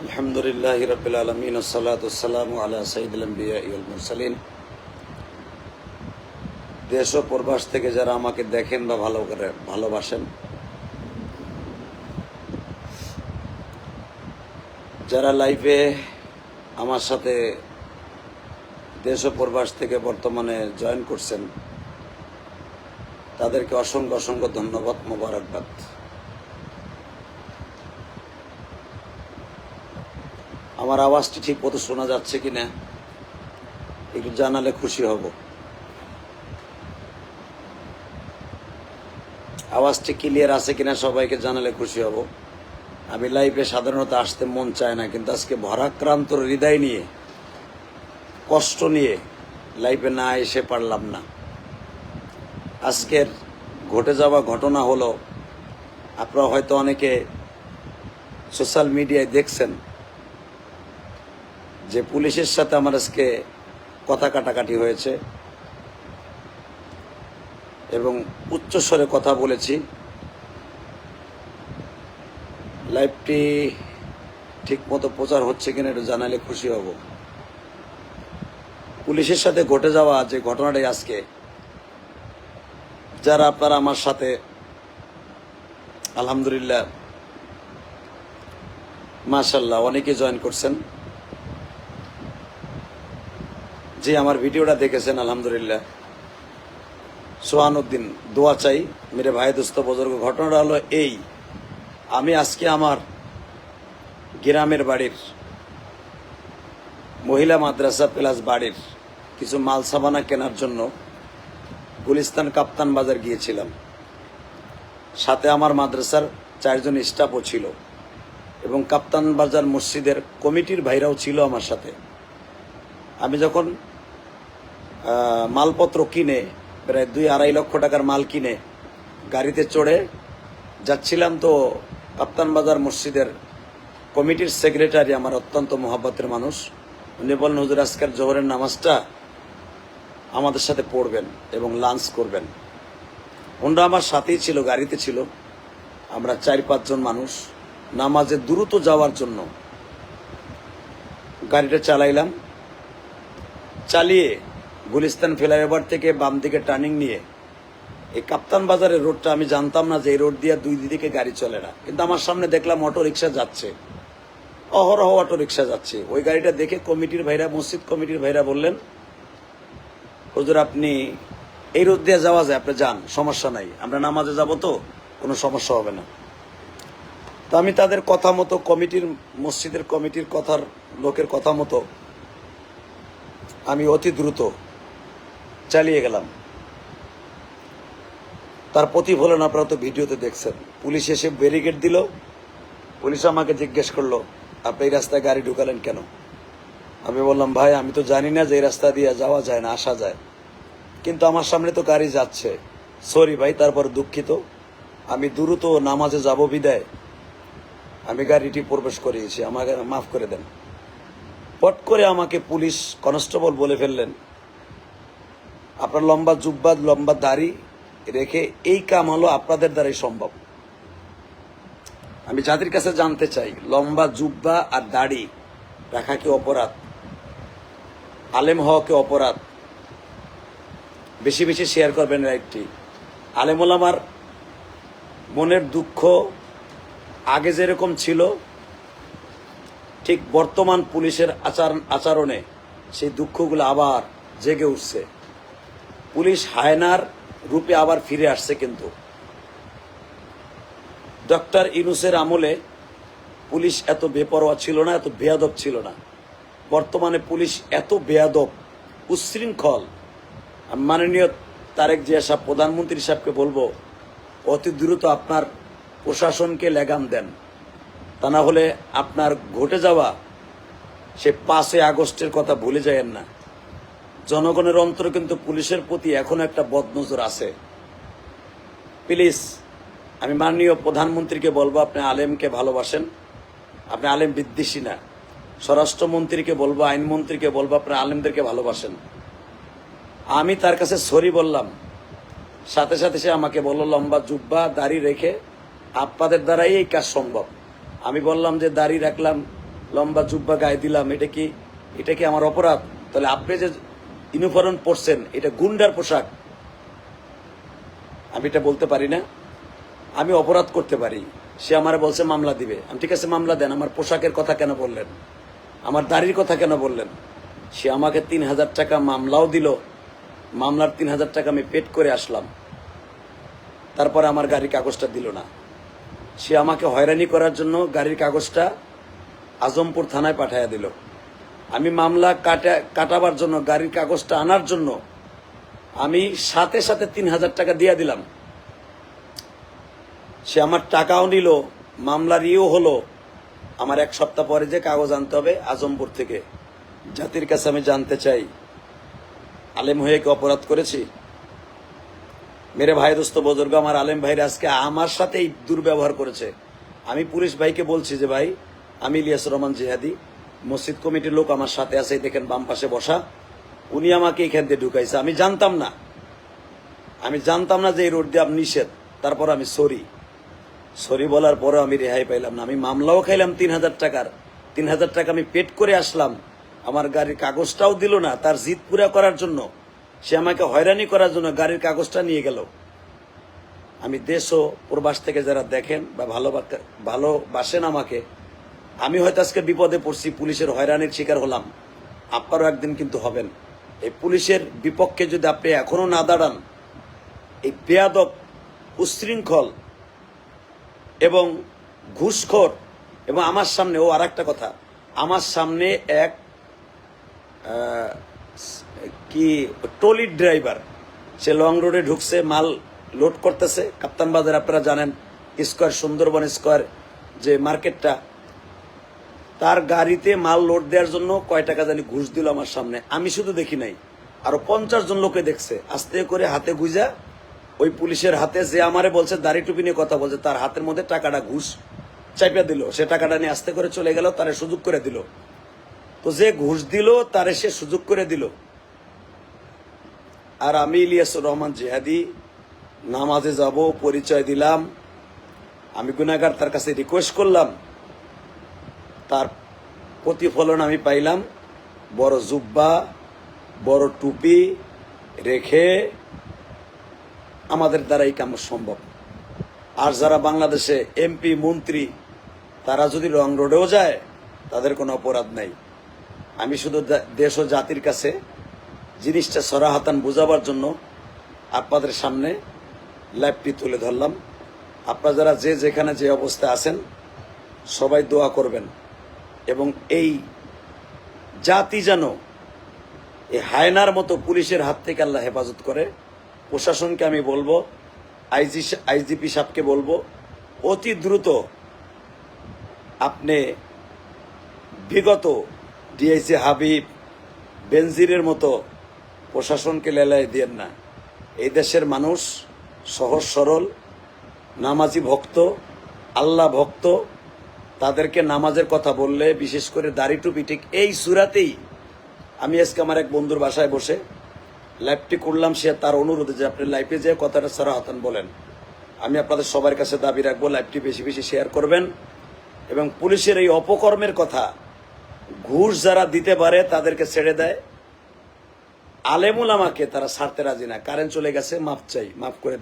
আলহামদুলিল্লাহি রাব্বিল আলামিন ওয়াসসালাতু ওয়াসসালামু আলা সাইয়্যিদিল আম্বিয়াই ওয়াল মুরসালিন। দেশ ও প্রবাস থেকে যারা আমাকে দেখেন বা ভালোবাসেন, যারা লাইভে আমার সাথে দেশ ও প্রবাস থেকে বর্তমানে জয়েন করছেন, তাদেরকে অসংখ্য অসংখ্য ধন্যবাদ, মোবারকবাদ। আমার আওয়াজটি ঠিক মতো শোনা যাচ্ছে কিনা একটু জানালে খুশি হব। আওয়াজটি ক্লিয়ার আছে কিনা সবাইকে জানালে খুশি হব। আমি লাইভে সাধারণত আসতে মন চায় না, কিন্তু আজকে ভারাক্রান্ত হৃদয় নিয়ে, কষ্ট নিয়ে লাইভে না এসে পারলাম না। আজকের ঘটে যাওয়া ঘটনা হলো, আপনারা হয়তো অনেকে সোশ্যাল মিডিয়ায় দেখছেন যে পুলিশের সাথে আমার আজকে কথা কাটাকাটি হয়েছে এবং উচ্চস্বরে কথা বলেছি। লাইভটি ঠিক মতো প্রচার হচ্ছে কিনা একটু জানালে খুশি হব। পুলিশের সাথে ঘটে যাওয়া যে ঘটনাটাই আজকে, যারা আপনারা আমার সাথে আলহামদুলিল্লাহ মাশাআল্লাহ অনেকে জয়েন করছেন, যে আমার ভিডিওটা দেখেছেন আলহামদুলিল্লাহ, সোহানুদ্দিন দোয়া চাই মেরে ভাই দোস্ত বুজুর্গ। ঘটনাটা হলো এই, আমি আজকে আমার গ্রামের বাড়ির মহিলা মাদ্রাসা প্লাস বাড়ির কিছু মাল সাবানা কেনার জন্য গুলিস্তান কাপ্তান বাজার গিয়েছিলাম। সাথে আমার মাদ্রাসার 4 জন স্টাফও ছিল এবং কাপ্তান বাজার মসজিদের কমিটির ভাইরাও ছিল আমার সাথে। আমি যখন মালপত্র কিনে প্রায় 2-2.5 লক্ষ টাকার মাল কিনে গাড়িতে চড়ে যাচ্ছিলাম, তো কাপ্তান বাজার মসজিদের কমিটির সেক্রেটারি, আমার অত্যন্ত মহব্বতের মানুষ, উনি বললেন, হুজুর আজকের জোহরের নামাজটা আমাদের সাথে পড়বেন এবং লাঞ্চ করবেন। ওনারা আমার সাথেই ছিল, গাড়িতে ছিল। আমরা 4-5 জন মানুষ নামাজে দ্রুত যাওয়ার জন্য গাড়িটা চালাইলাম। চালিয়ে গুলিস্তান ফ্লাইওভার থেকে বাম দিকে টার্নিং নিয়ে এই কাপ্তান বাজারের রোডটা, আমি জানতাম না যে এই রোড দিয়ে 2 দিকে গাড়ি চলে না, কিন্তু আমার সামনে দেখলাম অটো রিক্সা যাচ্ছে, অহরহ অটো রিক্সা যাচ্ছে। ওই গাড়িটা দেখে কমিটির ভাইরা, মসজিদ কমিটির ভাইরা বললেন, হুজুর আপনি এই রোড দিয়ে যাওয়া যায়, আপনি যান, সমস্যা নাই, আমরা নামাজে যাব, তো কোনো সমস্যা হবে না। তো আমি তাদের কথা মতো, কমিটির মসজিদের কমিটির কথার লোকের কথা মতো আমি অতি দ্রুত চালিয়ে গেলাম। তার প্রতিফলন আপনারা তো ভিডিওতে দেখছেন। পুলিশ এসে ব্যারিকেড দিল। পুলিশ আমাকে জিজ্ঞেস করলো, আপনি এই রাস্তায় গাড়ি ঢুকালেন কেন? আমি বললাম, ভাই আমি তো জানি না যে এই রাস্তা দিয়ে যাওয়া যায় না, আসা যায়, কিন্তু আমার সামনে তো গাড়ি যাচ্ছে, সরি ভাই, তারপর দুঃখিত, আমি দ্রুত নামাজে যাব বিদায় আমি গাড়িটি প্রবেশ করিয়েছি, আমাকে মাফ করে দেন। পট করে আমাকে পুলিশ কনস্টেবল বলে ফেললেন, আপনার লম্বা জুব্বা, লম্বা দাড়ি রেখে এই কাম হলো আপনাদের দ্বারাই সম্ভব। আমি যাদের কাছে জানতে চাই, লম্বা জুব্বা আর দাড়ি রাখা কি অপরাধ? আলেম হওয়া কি অপরাধ? বেশি বেশি শেয়ার করবেন লাইভটি। আলেম ওলামার মনের দুঃখ আগে যেরকম ছিল, ঠিক বর্তমান পুলিশের আচরণে সেই দুঃখগুলো আবার জেগে উঠছে। পুলিশ হায়নার রূপে আবার ফিরে আসছে। কিন্তু ডক্টর ইউনূসের আমলে পুলিশ এত বেপরোয়া ছিল না, এত বেয়াদব ছিল না। বর্তমানে পুলিশ এত বেয়াদব, উচ্ছৃঙ্খল। মাননীয় তারেক জিয়া সাহেব, প্রধানমন্ত্রী সাহেবকে বলবো, অতি দ্রুত আপনার প্রশাসনকে লাগাম দেন, তা না হলে আপনার ঘটে যাওয়া সে 5 আগস্টের কথা ভুলে যায়েন না। জনগণের অন্তরে কিন্তু পুলিশের প্রতি এখনো একটা বদনজর আছে। প্লিজ আমি মাননীয় প্রধানমন্ত্রীকে বলবো, আপনি আলেমকে ভালোবাসেন, আপনি আলেম বিদ্বেষী না। স্বরাষ্ট্রমন্ত্রীকে বলবো, আইনমন্ত্রীকে বলবো, আপনি আলেমদেরকে ভালোবাসেন। আমি তার কাছে সরি বললাম, সাথে সাথে সে আমাকে বলল, লম্বা জুব্বা দাড়ি রেখে আপনাদের দ্বারাই এই কাজ সম্ভব। আমি বললাম যে দাড়ি রাখলাম, লম্বা জুব্বা গায়ে দিলাম, এটা কি আমার অপরাধ? তাহলে আপনি যে ইউনিফর্ম পরছেন এটা গুন্ডার পোশাক, আমি এটা বলতে পারি না? আমি অপরাধ করতে পারি। সে আমার বলছে মামলা দিবে, আমি ঠিক আছে মামলা দেন, আমার পোশাকের কথা কেন বললেন, আমার দাড়ির কথা কেন বললেন? সে আমাকে 3,000 টাকা মামলাও দিল, মামলার 3,000 টাকা আমি পেড করে আসলাম, তারপরে আমার গাড়ির কাগজটা দিল না। সে আমাকে হয়রানি করার জন্য গাড়ির কাগজটা আজমপুর থানায় পাঠাইয়া দিল। আমি মামলা কাটাবার জন্য গাড়ির কাগজটা আনার জন্য আমি সাথে সাথে 3,000 টাকা দিয়ে দিলাম। সে আমার টাকাও নিল, মামলার ইয়েও হলো। আমার 1 সপ্তাহ পরে যে কাগজ আনতে হবে আজমপুর থেকে, জাতির কাছে আমি জানতে চাই আলেম হয়ে কি অপরাধ করেছি? মেরে ভাই দোস্ত বুজুর্গ, আমার আলেম ভাইরা আজকে আমার সাথেই দুর্ব্যবহার করেছে। আমি পুলিশ ভাইকে বলছি যে ভাই, আমি ইলিয়াসুর রহমান জিহাদি, মসজিদ কমিটির লোক আমার সাথে আছে, দেখেন বাম পাশে বসা, উনি আমাকে এখান দিয়ে ঢুকাইছে। আমি জানতাম না যে এই রোড দিয়ে নিষেধ। তারপর আমি সরি বলার পরে আমি রেহাই পাইলাম না। আমি মামলাও খাইলাম 3,000 টাকার, 3,000 টাকা আমি পেড করে আসলাম, আমার গাড়ির কাগজটাও দিল না। তার জিদ পুরা করার জন্য, সে আমাকে হয়রানি করার জন্য গাড়ির কাগজটা নিয়ে গেল। আমি দেশ ও প্রবাস থেকে যারা দেখেন বা ভালোবাসেন আমাকে, আমি হয়তো আজকে বিপদে পড়ছি, পুলিশের হয়রানির শিকার হলাম, আপনারও একদিন কিন্তু হবেন। এই পুলিশের বিপক্ষে যদি আপনি এখনো না দাঁড়ান, এই বেয়াদব, উচ্ছৃঙ্খল এবং ঘুষখোর, এবং আমার সামনে আর একটা কথা, আমার সামনে এক ট্রলির ড্রাইভার, সে লং রোডে ঢুকছে, মাল লোড করতেছে। কাপ্তান বাজার আপনারা জানেন, স্কোয়ার, সুন্দরবন স্কোয়ার যে মার্কেটটা, তার গাড়িতে মাল লোড দেওয়ার জন্য কয় টাকা জানি ঘুষ দিল আমার সামনে। আমি শুধু দেখি নাই, আরো 50 জন লোকে দেখছে। আস্তে করে হাতে গুঁজা ওই পুলিশের হাতে, যে আমারে বলছে দাড়ি টুপি নিয়ে কথা বলছে, তার হাতের মধ্যে টাকাটা ঘুষ চাইপা দিল। সে টাকাটা নিয়ে আস্তে করে চলে গেল, তারে সুযোগ করে দিল। তো যে ঘুষ দিল তারে সে সুযোগ করে দিল। আর আমি ইলিয়াসুর রহমান জিহাদি নামাজে যাব, পরিচয় দিলাম, আমি গুনাহগার, তার কাছে রিকোয়েস্ট করলাম, তার প্রতিফলন আমি পাইলাম। বড় জুব্বা, বড় টুপি রেখে আমাদের দ্বারা এই কাম সম্ভব। আর যারা বাংলাদেশে এমপি, মন্ত্রী, তারা যদি রং রোডেও যায়, তাদের কোনো অপরাধ নাই। আমি শুধু দেশ ও জাতির কাছে জিনিসটা সরাহাতান বোঝাবার জন্য আপনাদের সামনে লাইভটি তুলে ধরলাম। আপনারা যারা যে যেখানে যে অবস্থায় আছেন, সবাই দোয়া করবেন, এবং এই জাতি যেন এই হায়নার মতো পুলিশের হাত থেকে আল্লাহ হেফাজত করে। প্রশাসনকে আমি বলবো, আইজিপি সাহেবকে বলবো, অতি দ্রুত আপনি বিগত ডিআইসি হাবিব, বেনজিরের মতো প্রশাসনকে লেলাই দিয়েন না। এই দেশের মানুষ সহজ সরল, নামাজি ভক্ত, আল্লাহ ভক্ত। তাদেরকে নামাজের কথা বললে, বিশেষ করে দাড়ি টুপি, ঠিক এই সুরাতেই আমি আজকে আমার এক বন্ধুর বাসায় বসে লাইভটি করলাম। সে তার অনুরোধে যে আপনি লাইভে যে কথাটা সারাহাতান বলেন। আমি আপনাদের সবার কাছে দাবি রাখবো, লাইভটি বেশি বেশি শেয়ার করবেন, এবং পুলিশের এই অপকর্মের কথা, ঘুষ যারা দিতে পারে তাদেরকে ছেড়ে দেয়, আলেমুল আমাকে তারা ছাড়তে রাজি না। কারেন্ট চলে গেছে, মাফ চাই, মাফ করে